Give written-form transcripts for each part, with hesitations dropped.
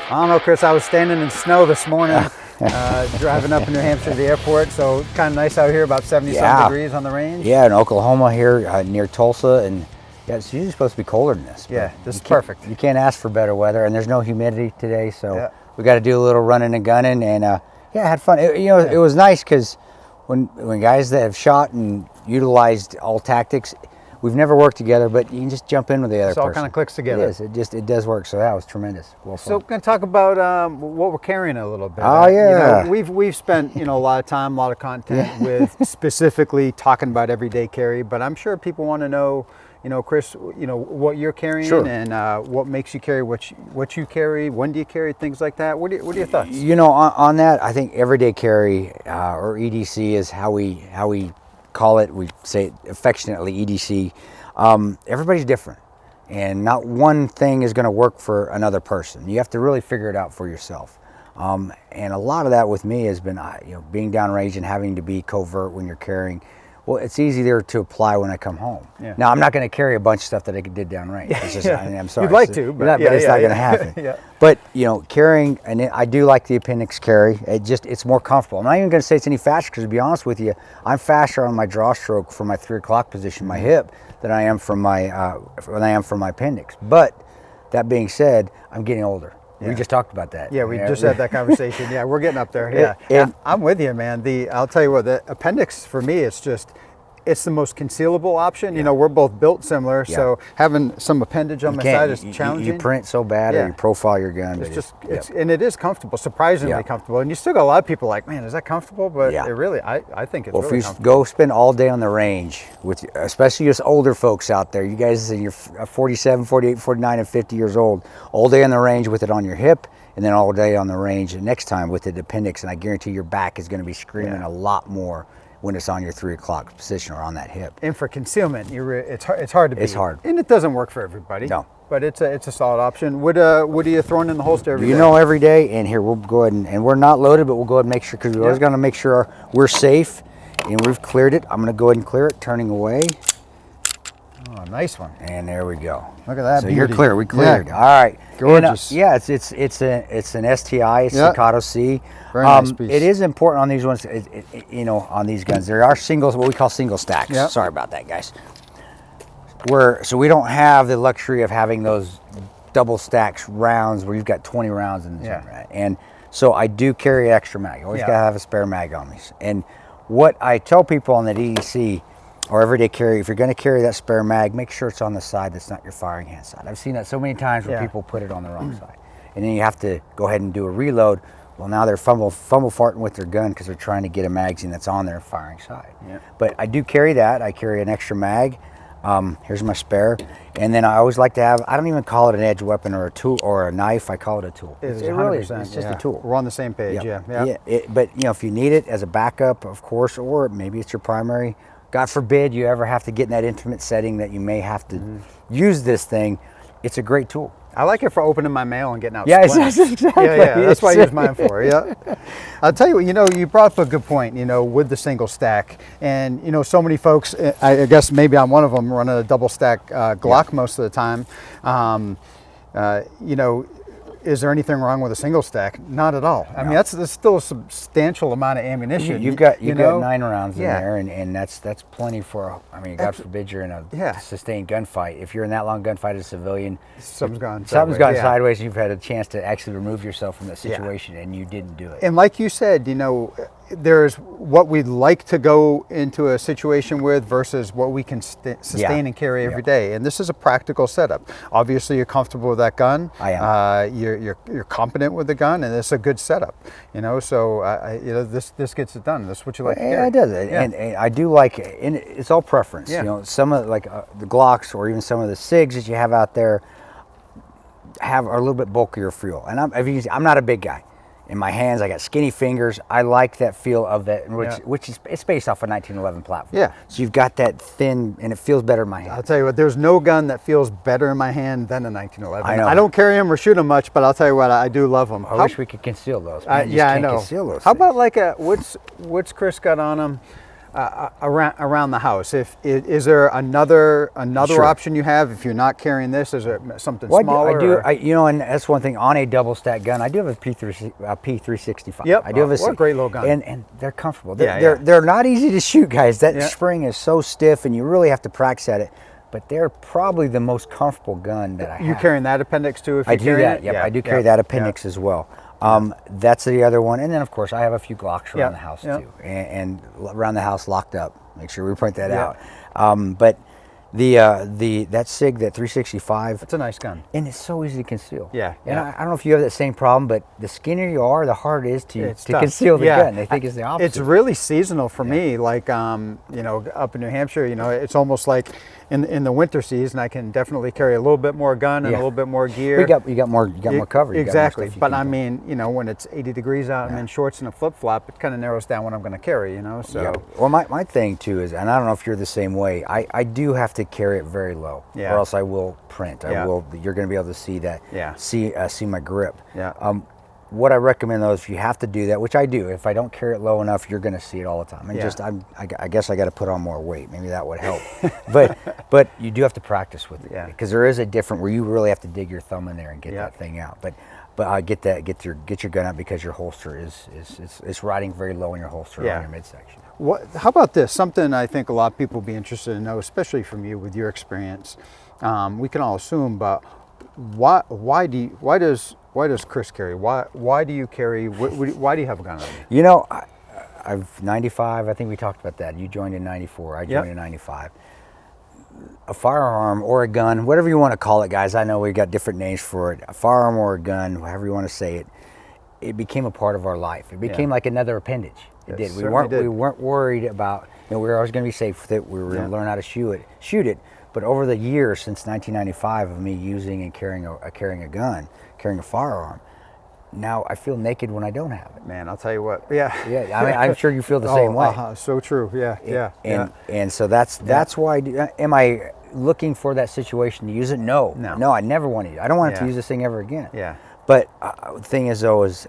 I don't know, Chris. I was standing in snow this morning, driving up in New Hampshire to the airport. So kind of nice out here, about 70-some degrees on the range. Yeah, in Oklahoma here near Tulsa, and yeah, it's usually supposed to be colder than this. Yeah, this is perfect. You can't ask for better weather, and there's no humidity today, so we got to do a little running and gunning, and yeah, I had fun. It was nice because when guys that have shot and utilized all tactics. We've never worked together, but you can just jump in with the other person. It all kind of clicks together. It does work. So that was tremendous. Well, so we're going to talk about what we're carrying a little bit. Oh yeah. We've spent a lot of time, a lot of content with specifically talking about everyday carry, but I'm sure people want to know, Chris, what you're carrying and what makes you carry what you carry. When do you carry things like that? What are your thoughts? On that, I think everyday carry or EDC is how we call it. We say it affectionately EDC. Everybody's different, and not one thing is going to work for another person. You have to really figure it out for yourself. And a lot of that with me has been being downrange and having to be covert when you're carrying. Well, it's easier to apply when I come home. Yeah. Now, I'm not going to carry a bunch of stuff that I did downrange. It's just, I'm sorry. You'd like to, but it's not going to happen. But, carrying, and I do like the appendix carry. It's more comfortable. I'm not even going to say it's any faster because, to be honest with you, I'm faster on my draw stroke from my 3 o'clock position, my hip, than I am from my appendix. But that being said, I'm getting older. We just talked about that. Yeah, we just had that conversation. Yeah, we're getting up there. Yeah, I'm with you, man. I'll tell you what, the appendix for me, it's the most concealable option. We're both built similar, so having some appendage on my side is challenging. You print so bad, or you profile your gun. And it is comfortable, surprisingly comfortable. And you still got a lot of people like, man, is that comfortable? But it really, I think it's really comfortable. If you go spend all day on the range, especially us older folks out there, you guys in your 47, 48, 49, and 50 years old, all day on the range with it on your hip, and then all day on the range and next time with the appendix, and I guarantee your back is going to be screaming a lot more when it's on your 3 o'clock position or on that hip. And for concealment, it's hard to beat. It's hard. And it doesn't work for everybody. No. But it's a solid option. What are you throwing in the holster every day? Every day, and here, we'll go ahead and we're not loaded, but we'll go ahead and make sure, because we're always going to make sure we're safe, and we've cleared it. I'm going to go ahead and clear it, turning away. Oh, nice one. And there we go. Look at that. So you're clear. We cleared. Yeah. All right. Gorgeous. And, it's an STI. It's Staccato C. Very nice piece. It is important on these ones. On these guns, there are singles, what we call single stacks. Yep. Sorry about that, guys. So we don't have the luxury of having those double stacks rounds where you've got 20 rounds in this one, right? And so I do carry an extra mag. Always got to have a spare mag on these. And what I tell people on that EDC or everyday carry, if you're going to carry that spare mag, make sure it's on the side that's not your firing hand side. I've seen that so many times where people put it on the wrong side. And then you have to go ahead and do a reload. Well, now they're fumble farting with their gun because they're trying to get a magazine that's on their firing side. Yeah. But I do carry that. I carry an extra mag. Here's my spare. And then I always like to have, I don't even call it an edge weapon or a tool or a knife. I call it a tool. It really is. It's just a tool. We're on the same page. But if you need it as a backup, of course, or maybe it's your primary, God forbid you ever have to get in that intimate setting that you may have to use this thing, it's a great tool. I like it for opening my mail and getting out. Exactly. Yeah, that's what I use mine for. Yeah. I'll tell you what, you brought up a good point, with the single stack. And, so many folks, I guess maybe I'm one of them, running a double stack Glock most of the time. Is there anything wrong with a single stack? Not at all. I mean, that's still a substantial amount of ammunition. You've got 9 rounds in there, and that's plenty for. God forbid you're in a sustained gunfight. If you're in that long gunfight as a civilian, something's gone sideways. You've had a chance to actually remove yourself from that situation, and you didn't do it. And like you said, there's what we'd like to go into a situation with versus what we can sustain and carry every day. And this is a practical setup. Obviously, you're comfortable with that gun. I am. You're competent with the gun, and it's a good setup. So this gets it done. This is what you like to carry. Yeah, it does. And I do like it. And it's all preference. Some of the Glocks or even some of the SIGs that you have out there are a little bit bulkier fuel. And I'm not a big guy. In my hands, I got skinny fingers. I like that feel of that, which is it's based off a 1911 platform. Yeah. So you've got that thin, and it feels better in my hand. I'll tell you what, there's no gun that feels better in my hand than a 1911. I know. I don't carry them or shoot them much, but I'll tell you what, I do love them. I wish we could conceal those. I know. Conceal those How things. about what's Kris got on them? around the house. Is there another Sure. option you have if you're not carrying this? Is it something Well, smaller? you know, and that's one thing on a double stack gun. I do have a P365. Yep. I do have a what a great little gun. and they're comfortable. Yeah, They're not easy to shoot, guys. That Yeah. spring is so stiff, and you really have to practice at it. But they're probably the most comfortable gun that I have. You carrying that appendix too? If I you're do carrying that. it? Yep, Yeah, I do carry yeah, that appendix as well. That's the other one, and then of course I have a few Glocks around the house too, and around the house locked up. Make sure we point that out. But that SIG, that 365, It's a nice gun. and it's so easy to conceal. Yeah, And yeah. I don't know if you have that same problem, but the skinnier you are, the harder it is to tough. conceal the Yeah. gun. They think it's the opposite. It's really seasonal for me. Like you know, up in New Hampshire, you know, it's almost like in the winter season, I can definitely carry a little bit more gun and a little bit more gear. you got more cover. You got more Exactly. stuff you But can I do. mean, you know, when it's 80 degrees out and in shorts and a flip flop, it kind of narrows down what I'm going to carry. You know, so Yeah. Well, my thing too is, and I don't know if you're the same way. I do have to carry it very low, Yeah. or else I will print. Yeah. I will. You're going to be able to see that. Yeah. See my grip. Yeah. What I recommend though is if you have to do that, which I do, if I don't carry it low enough, you're going to see it all the time. And I guess I got to put on more weight. Maybe that would help. but you do have to practice with it. Yeah. Because there is a different where you really have to dig your thumb in there and get Yeah. that thing out. But I get your gun out because your holster is riding very low in your holster Yeah. on your midsection. How about this? Something I think a lot of people would be interested to know, especially from you with your experience. We can all assume, but why does Kris carry? Why do you carry? Why do you have a gun on you? You know, I've 95. I think we talked about that. You joined in 94. I joined in 95. A firearm or a gun, whatever you want to call it, guys. I know we got different names for it. A firearm or a gun, however you want to say it. It became a part of our life. It became like another appendage. It did. We weren't worried about. You know, we were always going to be safe with it. We were going to learn how to shoot it. But over the years since 1995 of me using and carrying a gun, carrying a firearm, now I feel naked when I don't have it. Man, I'll tell you what. Yeah. Yeah. I mean, I'm sure you feel the same way. So true. Yeah. And so that's why. Am I looking for that situation to use it? No. I never want to. I don't want to use this thing ever again. Yeah. But the thing is, though, is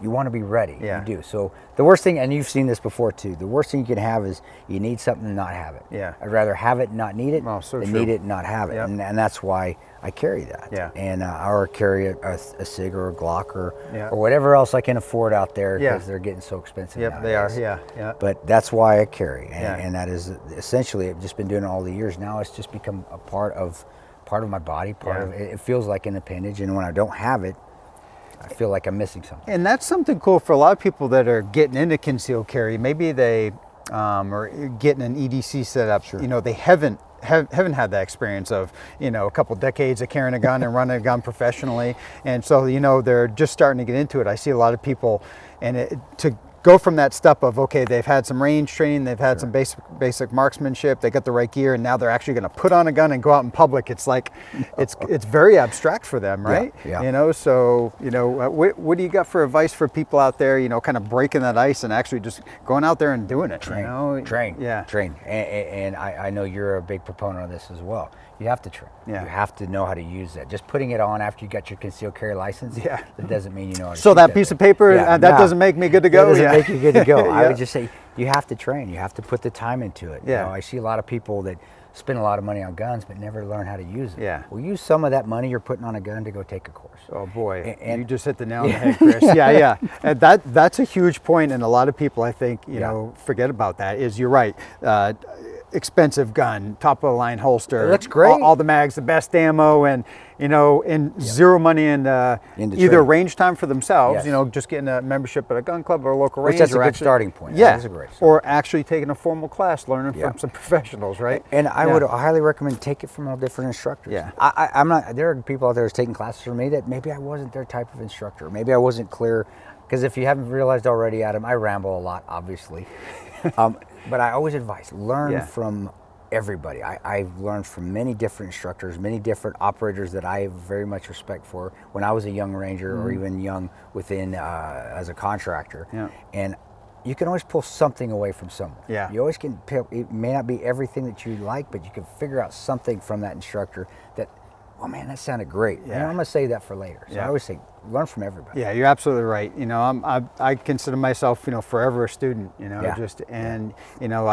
you want to be ready. Yeah. You do. So the worst thing, and you've seen this before too, the worst thing you can have is you need something and not have it. Yeah. I'd rather have it and not need it Oh, so than true. need it and not have it. Yep. And that's why I carry that. Yeah. And or carry a SIG or a Glock or Yeah. whatever else I can afford out there because Yeah. they're getting so expensive Yep, they nowadays. are. Yeah. But that's why I carry, Yeah. and that is essentially, I've just been doing it all the years. Now it's just become a part of my body. It feels like an appendage, and when I don't have it, I feel like I'm missing something. And that's something cool for a lot of people that are getting into concealed carry. Maybe they are getting an EDC set up. Sure. You know, they haven't had that experience of, you know, a couple decades of carrying a gun and running a gun professionally. And so, you know, they're just starting to get into it. I see a lot of people, and to go from that step of, okay, they've had some range training, they've had some basic marksmanship, they got the right gear, and now they're actually going to put on a gun and go out in public. It's like, it's very abstract for them, right? Yeah. You know, so, you know, what do you got for advice for people out there, you know, kind of breaking that ice and actually just going out there and doing it? Train. You know? Train. Yeah. Train. And I know you're a big proponent of this as well. You have to train. Yeah. You have to know how to use that. Just putting it on after you got your concealed carry license, that doesn't mean you know how to So shoot that piece of paper, that doesn't make me good to go? That doesn't make you good to go. I Yeah. would just say you have to train. You have to put the time into it. Yeah. You know, I see a lot of people that spend a lot of money on guns but never learn how to use it. Yeah. Well, use some of that money you're putting on a gun to go take a course. Oh boy, And you just hit the nail on the head, Kris. Yeah. And that's a huge point, and a lot of people, I think, you know, forget about that. Is you're right. Expensive gun, top of the line holster. It looks great. All the mags, the best ammo, and you know, and zero money in either training. range time for themselves. Yes. You know, just getting a membership at a gun club or a local Which range. that's a or good actually, starting point. Yeah, That is a great start. or actually taking a formal class, learning Yeah. from some professionals, right? And I would highly recommend take it from all different instructors. Yeah. I'm not. There are people out there who's taking classes from me that maybe I wasn't their type of instructor. Maybe I wasn't clear. Because if you haven't realized already, Adam, I ramble a lot, obviously. But I always advise learn from everybody. I've learned from many different instructors, many different operators that I have very much respect for when I was a young ranger or even young within as a contractor. Yeah. And you can always pull something away from someone. Yeah. You always can pick, it may not be everything that you like, but you can figure out something from that instructor that, oh man, that sounded great. Yeah. And I'm going to say that for later. So Yeah. I always say, learn from everybody. Yeah, you're absolutely right. You know, I consider myself, you know, forever a student. You know, Yeah. just and you know,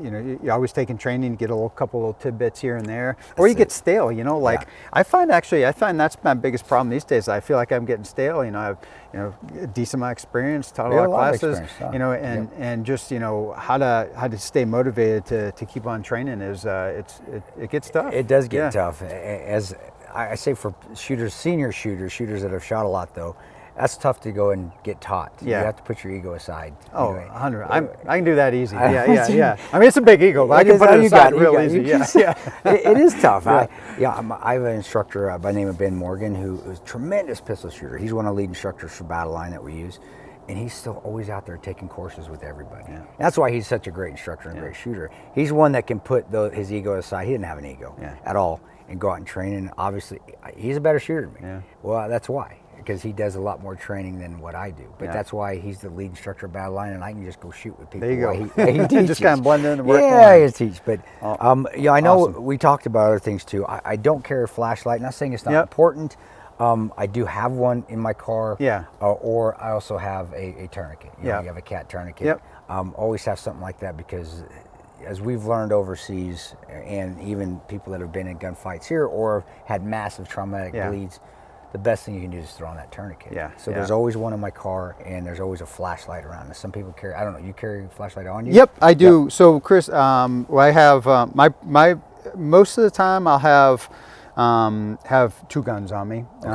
you know, you're always taking training to get a couple little tidbits here and there, or you get stale. You know, like I find that's my biggest problem these days. I feel like I'm getting stale. You know, I've a decent amount of experience, taught a lot of classes. You know, and just, you know, how to stay motivated to keep on training is it gets tough. It does get tough. As I say, for shooters, senior shooters that have shot a lot, though, that's tough to go and get taught. Yeah. You have to put your ego aside. Oh, 100. I can do that easy. Yeah. I mean, it's a big ego, but I can put it aside real easy. It is tough. I have an instructor by the name of Ben Morgan who is a tremendous pistol shooter. He's one of the lead instructors for Battle Line that we use. And he's still always out there taking courses with everybody. Yeah. That's why he's such a great instructor and a great shooter. He's one that can put his ego aside. He didn't have an ego at all, and go out and train. And obviously, he's a better shooter than me. Yeah. Well, that's why, because he does a lot more traiing than what I do. But that's why he's the lead instructor of Battle Line, and I can just go shoot with people. There you go. He teaches. Just kind of blend in and work. Yeah, he teaches. But I know we talked about other things too. I don't carry a flashlight. Not saying it's not important. I do have one in my car. Yeah. Or I also have a tourniquet. You know, you have a cat tourniquet. Yep. Always have something like that, because as we've learned overseas, and even people that have been in gunfights here or had massive traumatic bleeds, the best thing you can do is throw on that tourniquet. Yeah. So there's always one in my car, and there's always a flashlight around. Some people carry, I don't know, you carry a flashlight on you? Yep, I do. Yep. So Kris, I have my most of the time I'll have two guns on me. Okay.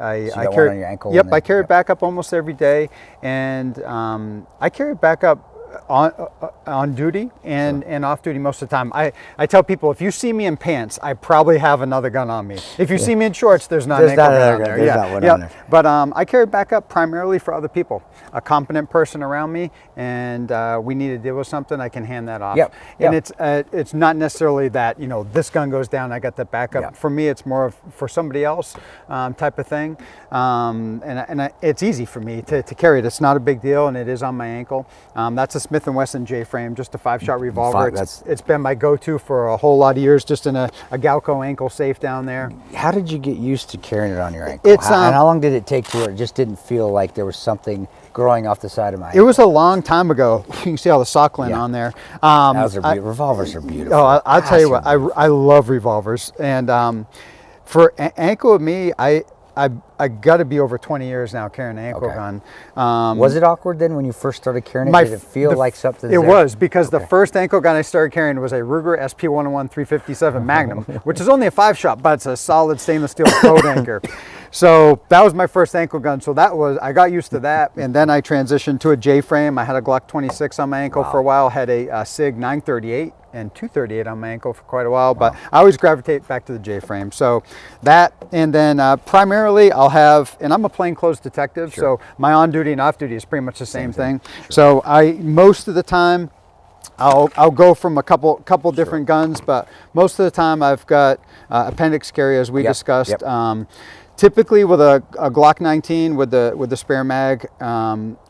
I carry one on your ankle. Yep, I carry it back up almost every day, and I carry it back up on duty and off duty most of the time. I tell people, if you see me in pants, I probably have another gun on me. If you see me in shorts, there's not an ankle gun on there. On there. But I carry it back up primarily for other people. A competent person around me, and we need to deal with something, I can hand that off. And it's not necessarily that, you know, this gun goes down, I got that backup. For me, it's more of for somebody else type of thing. It's easy for me to carry it. It's not a big deal, and it is on my ankle. That's a Smith & Wesson J-frame, just a 5-shot revolver. It's been my go-to for a whole lot of years, just in a Galco ankle safe down there. How did you get used to carrying it on your ankle? And how long did it take to where it just didn't feel like there was something growing off the side of my ankle? It was a long time ago. You can see all the sockling on there. Revolvers are beautiful. Oh, I'll tell you what, I love revolvers. And for ankle with me, I got to be over 20 years now carrying an ankle gun. Was it awkward then when you first started carrying it? Did it feel like something? It was, because the first ankle gun I started carrying was a Ruger SP101 357 Magnum, which is only a 5-shot, but it's a solid stainless steel throat anchor. So that was my first ankle gun. So I got used to that, and then I transitioned to a J-frame. I had a Glock 26 on my ankle for a while, had a SIG 938 and 238 on my ankle for quite a while, but I always gravitate back to the J-frame. So that, and then primarily I'll have, and I'm a plainclothes detective, so my on-duty and off-duty is pretty much the same thing. So most of the time, I'll go from a couple different guns, but most of the time I've got appendix carry, as we discussed. Typically with a Glock 19 with the spare mag,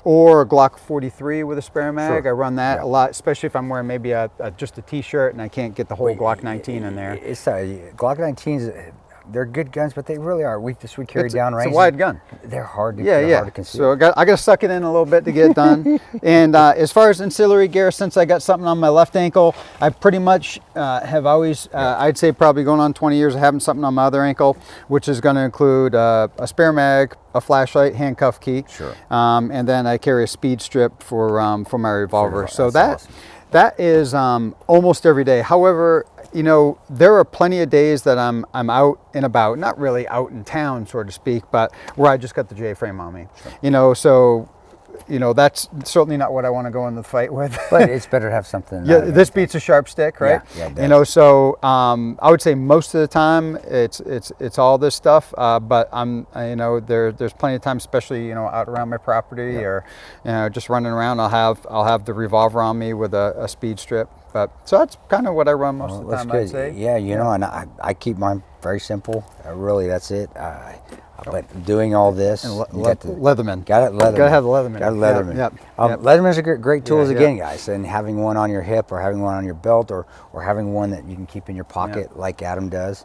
or a Glock 43 with a spare mag. I run that a lot, especially if I'm wearing maybe just a t-shirt and I can't get the whole Glock 19 in there. Glock 19s, they're good guns, but they really are weak to carry down range. It's a wide gun. They're hard to hard to conceal. So I got to suck it in a little bit to get it done. And as far as ancillary gear, since I got something on my left ankle, I pretty much have always, I'd say probably going on 20 years of having something on my other ankle, which is going to include a spare mag, a flashlight, handcuff key, and then I carry a speed strip for my revolver. So that is almost every day. However, you know, there are plenty of days that I'm out and about, not really out in town, so to speak, but where I just got the J-frame on me. You know, so, you know, that's certainly not what I want to go in the fight with. But it's better to have something. This beats a sharp stick, right? Yeah, it does. You know, so I would say most of the time it's all this stuff. But you know, there's plenty of times, especially, you know, out around my property or, you know, just running around. I'll have the revolver on me with a speed strip. But so that's kind of what I run most of the time, I'd say. Yeah, you know, and I keep mine very simple. Really, that's it. But doing all this, and Leatherman. Got it, Leatherman. Got to have the Leatherman. Got a Leatherman. Yep. Leatherman's are great tools again, guys. And having one on your hip, or having one on your belt, or having one that you can keep in your pocket, like Adam does.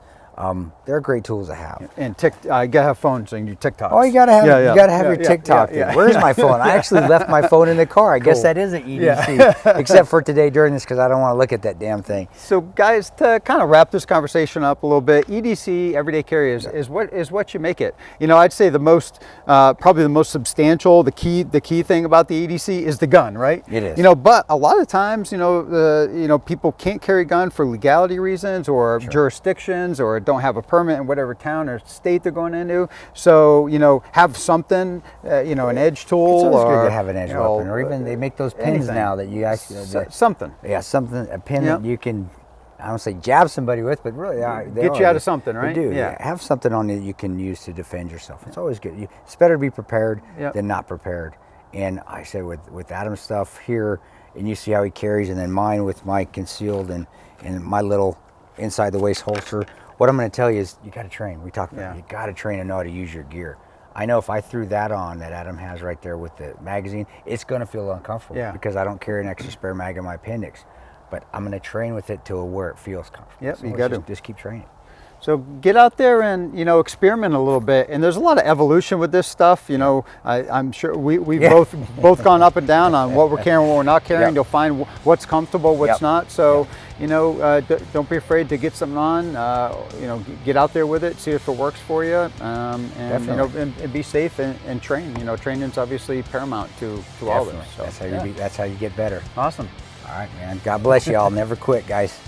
they're great tools to have. And you gotta have phones and your TikToks. Oh, you gotta have you gotta have your TikTok. Where's my phone? I actually left my phone in the car. I guess that is an EDC, except for today during this because I don't want to look at that damn thing. So, guys, to kind of wrap this conversation up a little bit, EDC, everyday carry, is what you make it. You know, I'd say the most, probably the most substantial, the key thing about the EDC is the gun, right? It is. You know, but a lot of times, you know, people can't carry a gun for legality reasons or jurisdictions, or don't have a permit in whatever town or state they're going into. So, you know, have something, you know, an edge tool. It's always or good to have an edge weapon, or even they make those pins now that you actually something. Yeah, something, a pin that you can, I don't say jab somebody with, but really get you out of something, right? They do. Yeah. Have something on you that you can use to defend yourself. It's always good. It's better to be prepared than not prepared. And I said with Adam's stuff here, and you see how he carries, and then mine with my concealed and my little inside the waist holster. What I'm going to tell you is you got to train. We talked about you got to train and know how to use your gear. I know if I threw that on that Adam has right there with the magazine, it's going to feel uncomfortable because I don't carry an extra spare mag in my appendix. But I'm going to train with it to where it feels comfortable. Yep, so you got to just keep training. So get out there and, you know, experiment a little bit. And there's a lot of evolution with this stuff. You know, I'm sure we've both gone up and down on what we're carrying, what we're not carrying. You'll find what's comfortable, what's not. So, you know, don't be afraid to get something on. You know, get out there with it, see if it works for you, and you know, and be safe and train. You know, training's obviously paramount to all this. So that's how you get better. Awesome. All right, man. God bless you all. Never quit, guys.